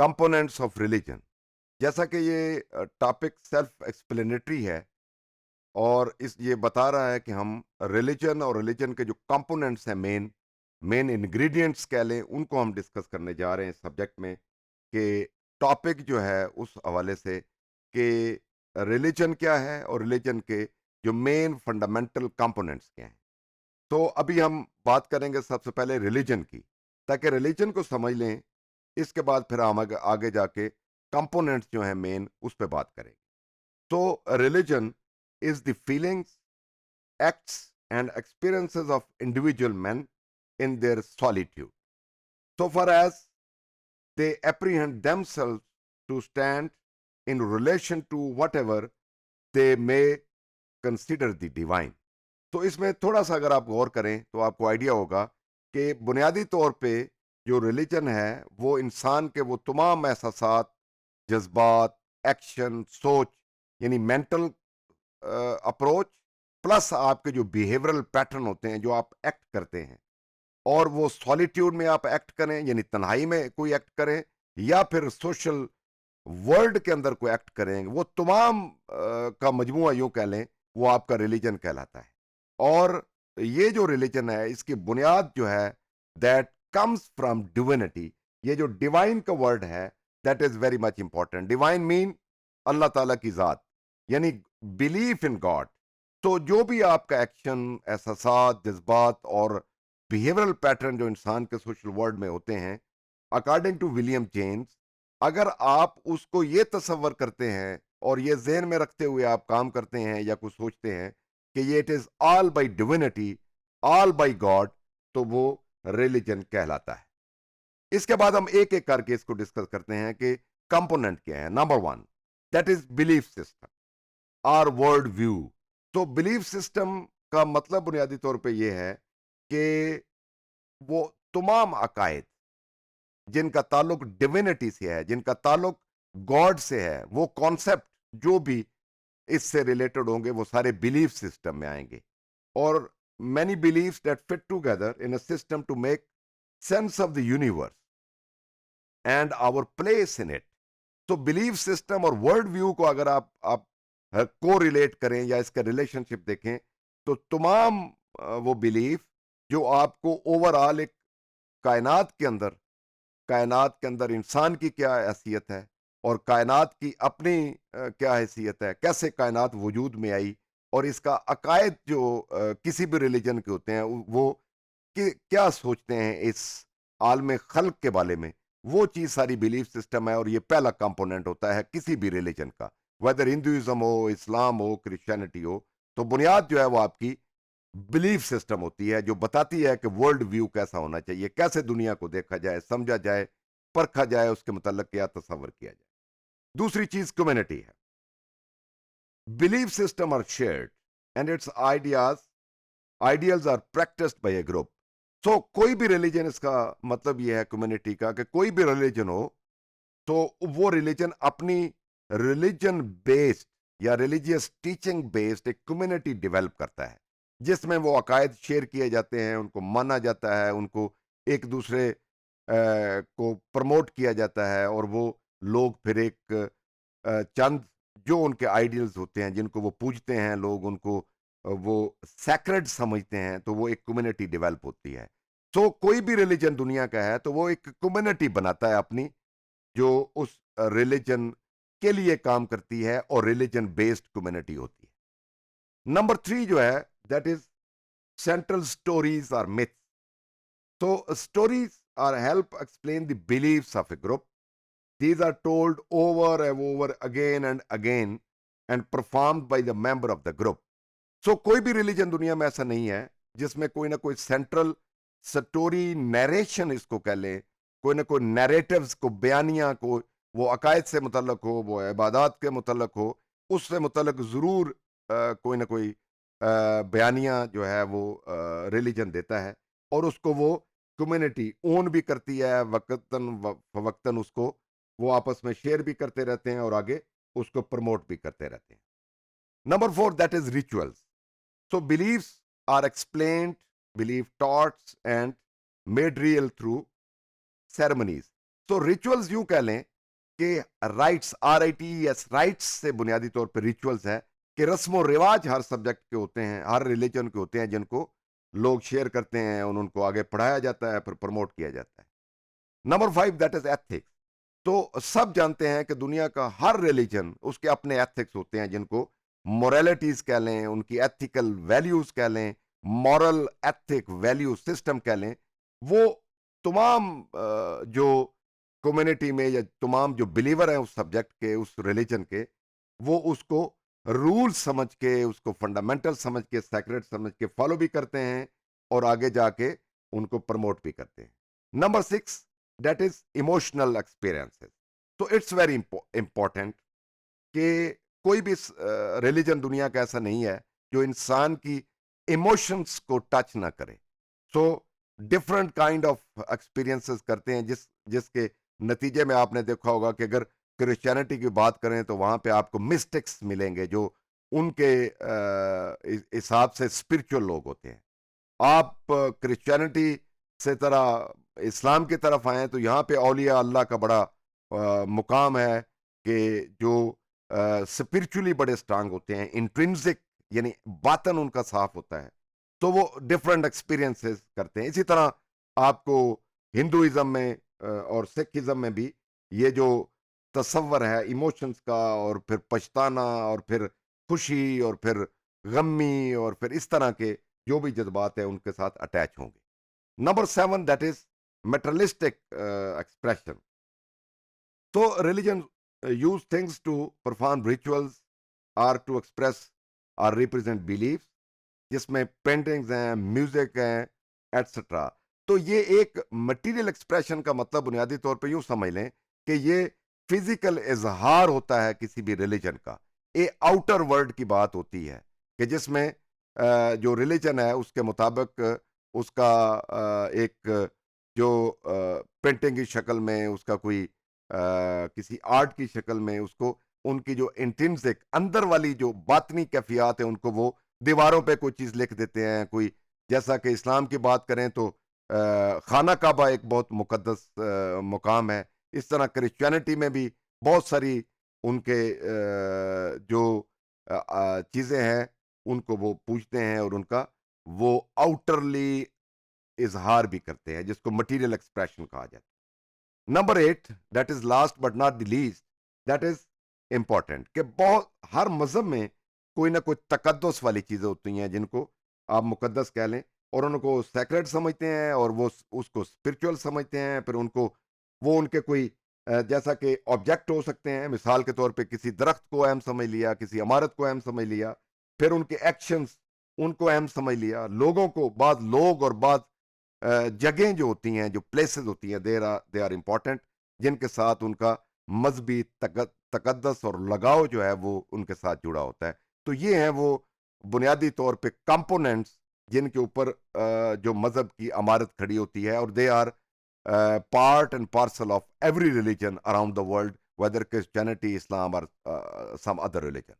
Components of religion. जैसा कि ये टॉपिक सेल्फ एक्सप्लेनेटरी है और इस ये बता रहा है कि हम रिलीजन और रिलीजन के जो कंपोनेंट्स हैं, मेन मेन इंग्रेडिएंट्स कह लें, उनको हम डिस्कस करने जा रहे हैं इस सब्जेक्ट में। कि टॉपिक जो है उस हवाले से कि रिलीजन क्या है और रिलीजन के जो मेन फंडामेंटल कंपोनेंट्स क्या हैं। तो अभी हम बात करेंगे सबसे पहले रिलीजन की, ताकि रिलीजन को समझ लें। इसके बाद फिर हम आगे आगे जाके कंपोनेंट्स जो हैं मेन, उस पर बात करेंगे। तो religion is the feelings, acts, and experiences of individual men in their solitude, so far as they apprehend themselves to stand in relation to whatever they may consider the divine. तो इसमें थोड़ा सा अगर आप गौर करें तो आपको आइडिया होगा कि बुनियादी तौर पे जो रिलीजन है वो इंसान के वो तमाम एहसासात, जज्बात, एक्शन, सोच, यानी मेंटल अप्रोच, प्लस आपके जो बिहेवियरल पैटर्न होते हैं, जो आप एक्ट करते हैं, और वो सॉलिट्यूड में आप एक्ट करें यानी तन्हाई में कोई एक्ट करें, या फिर सोशल वर्ल्ड के अंदर कोई एक्ट करें, वो तमाम का मजमुआ यूं कह लें, वो आपका रिलीजन कहलाता है। और ये जो रिलीजन है इसकी बुनियाद जो है दैट कम्स फ्रॉम डिविनिटी। ये जो डिवाइन का वर्ड है that is very much important. Divine mean Allah ताला की जात, यानी बिलीफ इन गॉड। तो जो भी आपका एक्शन, एहसासात, जज्बात और बिहेवियरल पैटर्न जो इंसान के सोशल वर्ल्ड में होते हैं, अकॉर्डिंग टू विलियम जेम्स, अगर आप उसको ये तसव्वुर करते हैं और ये ज़हन में रखते हुए आप काम करते हैं या कुछ सोचते हैं कि ये it is all by divinity, all by God, तो वो रिलीजन कहलाता है। इसके बाद हम एक एक करके इसको डिस्कस करते हैं कि कंपोनेंट क्या है। Number one, that is belief system और वर्ल्ड व्यू। तो बिलीफ सिस्टम का मतलब बुनियादी तौर पे ये है कि वो तमाम अकायद जिनका ताल्लुक डिविनिटी से है, जिनका ताल्लुक गॉड से है, वो कॉन्सेप्ट जो भी इससे रिलेटेड होंगे वो सारे बिलीफ सिस्टम में आएंगे। और many believes that fit together in a system to make sense of the universe and our place in it. तो बिलीफ सिस्टम और वर्ल्ड व्यू को अगर आप को रिलेट करें या इसका रिलेशनशिप देखें, तो तमाम वो बिलीफ जो आपको ओवरऑल एक कायनात के अंदर इंसान की क्या हैसियत है और कायनात की अपनी क्या हैसियत है, कैसे कायनात वजूद में आई, और इसका अकायद जो किसी भी रिलीजन के होते हैं वो कि क्या सोचते हैं इस आलम खल्क के बारे में, वो चीज सारी बिलीफ सिस्टम है। और ये पहला कंपोनेंट होता है किसी भी रिलीजन का, वेदर हिंदुइज्म हो, इस्लाम हो, क्रिश्चियनिटी हो। तो बुनियाद जो है वो आपकी बिलीफ सिस्टम होती है, जो बताती है कि वर्ल्ड व्यू कैसा होना चाहिए, कैसे दुनिया को देखा जाए, समझा जाए, परखा जाए, उसके मुताल्लिक क्या तस्वर किया जाए। दूसरी चीज कम्युनिटी है। Belief system are shared and its ideals are practised by a group. So कोई भी रिलीजन, इसका मतलब यह है कम्युनिटी का कि कोई भी रिलीजन हो तो वो रिलीजन अपनी रिलीजन बेस्ड या रिलीजियस टीचिंग बेस्ड एक कम्युनिटी डेवलप करता है, जिसमें वो अकायद शेयर किए जाते हैं, उनको माना जाता है, उनको एक दूसरे को प्रमोट किया जाता है, और वो लोग फिर एक चंद जो उनके आइडियल्स होते हैं, जिनको वो पूजते हैं, लोग उनको वो सैक्रेड समझते हैं, तो वो एक कम्युनिटी डेवलप होती है। तो कोई भी रिलीजन दुनिया का है तो वो एक कम्युनिटी बनाता है अपनी, जो उस रिलीजन के लिए काम करती है, और रिलीजन बेस्ड कम्युनिटी होती है। नंबर थ्री जो है दैट इज सेंट्रल स्टोरीज और myths. So stories are help explain the beliefs of a group. These are told over and over again and again and performed by the member of the group. So कोई भी religion दुनिया में ऐसा नहीं है जिसमें कोई ना कोई सेंट्रल स्टोरी, नरेशन इसको कह लें, कोई ना कोई नैरेटिव्स को, बयानिया को, वो अकायद से मुतल्लक हो, वो इबादत के मुतल्लक हो, उससे मुतल्लक ज़रूर कोई ना कोई बयानिया जो है वो रिलीजन देता है, और उसको वो कम्युनिटी ओन भी करती है, वक्तन उसको वो आपस में शेयर भी करते रहते हैं और आगे उसको प्रमोट भी करते रहते हैं। Number four, that is rituals. So beliefs are explained, believe thoughts and made real through ceremonies. तो रिचुअल्स यूं कह लें کہ رائٹس RITES رائٹس سے بنیادی طور پہ ریچولز ہے کہ رسم و رواج ہر سبجیکٹ کے ہوتے ہیں, ہر ریلیجن کے ہوتے ہیں, جن کو لوگ شیئر کرتے ہیں اور ان کو آگے پڑھایا جاتا ہے, پھر پروموٹ کیا جاتا ہے. Number 5 that is ethics. تو سب جانتے ہیں کہ دنیا کا ہر ریلیجن اس کے اپنے ایتھکس ہوتے ہیں, جن کو مورالٹیز کہہ لیں, ان کی ایتھیکل ویلیوز کہہ لیں, مورل ایتھک ویلیو سسٹم کہہ لیں. وہ تمام جو کمیونٹی میں یا تمام جو بلیور ہیں اس سبجیکٹ کے, اس ریلیجن کے, وہ اس کو رول سمجھ کے, اس کو فنڈامنٹل سمجھ کے, سیکریٹ سمجھ کے فالو بھی کرتے ہیں اور آگے جا کے ان کو پروموٹ بھی کرتے ہیں. Number 6 that is emotional experience. تو اٹس ویری امپورٹنٹ کہ کوئی بھی ریلیجن دنیا کا ایسا نہیں ہے جو انسان کی ایموشنس کو ٹچ نہ کرے. So different kind of experiences کرتے ہیں, جس کے نتیجے میں آپ نے دیکھا ہوگا کہ اگر کرسچینٹی کی بات کریں تو وہاں پہ آپ کو مسٹکس ملیں گے جو ان کے حساب سے اسپرچل لوگ ہوتے ہیں. آپ کرسچینٹی سے طرح اسلام کی طرف آئیں تو یہاں پہ اولیاء اللہ کا بڑا مقام ہے کہ جو اسپرچولی بڑے اسٹرانگ ہوتے ہیں, انٹرنزک یعنی باطن ان کا صاف ہوتا ہے, تو وہ ڈفرنٹ ایکسپیرینسز کرتے ہیں. اسی طرح آپ کو ہندوازم میں اور سکھ ازم میں بھی یہ جو تصور ہے ایموشنز کا, اور پھر پچھتانا, اور پھر خوشی, اور پھر غمی, اور پھر اس طرح کے جو بھی جذبات ہیں ان کے ساتھ اٹیچ ہوں گے. Number 7 that is materialistic expression. تو religion use things to perform rituals or to express or represent beliefs, جس میں پینٹنگز ہیں, میوزک ہیں, ایٹسٹرا. تو یہ ایک مٹیریل ایکسپریشن کا مطلب بنیادی طور پہ یوں سمجھ لیں کہ یہ فزیکل اظہار ہوتا ہے کسی بھی ریلیجن کا. آؤٹر ورلڈ کی بات ہوتی ہے کہ جس میں جو ریلیجن ہے اس کے مطابق اس کا ایک جو پینٹنگ کی شکل میں, اس کا کوئی کسی آرٹ کی شکل میں, اس کو ان کی جو انٹرنسک اندر والی جو باطنی کیفیات ہیں ان کو وہ دیواروں پہ کوئی چیز لکھ دیتے ہیں. کوئی جیسا کہ اسلام کی بات کریں تو خانہ کعبہ ایک بہت مقدس مقام ہے. اس طرح کرسچینٹی میں بھی بہت ساری ان کے جو چیزیں ہیں ان کو وہ پوجتے ہیں اور ان کا وہ آؤٹرلی اظہار بھی کرتے ہیں, جس کو مٹیریل ایکسپریشن کہا جاتا ہے. Number 8 that is last but not the least, that is important کہ بہت ہر مذہب میں کوئی نہ کوئی تقدس والی چیزیں ہوتی ہیں جن کو آپ مقدس کہہ لیں, اور ان کو سیکریٹ سمجھتے ہیں, اور وہ اس کو اسپرچول سمجھتے ہیں. پھر ان کو وہ ان کے کوئی جیسا کہ آبجیکٹ ہو سکتے ہیں, مثال کے طور پہ کسی درخت کو اہم سمجھ لیا, کسی عمارت کو اہم سمجھ لیا, پھر ان کے ایکشنز ان کو اہم سمجھ لیا. لوگوں کو بعض لوگ اور بعض جگہیں جو ہوتی ہیں, جو پلیسز ہوتی ہیں, دے آر امپورٹنٹ, جن کے ساتھ ان کا مذہبی تقدس اور لگاؤ جو ہے وہ ان کے ساتھ جڑا ہوتا ہے. تو یہ ہیں وہ بنیادی طور پہ کمپوننٹس جن کے اوپر جو مذہب کی عمارت کھڑی ہوتی ہے, اور they are part and parcel of every religion around the world, whether Christianity, Islam, or some other religion.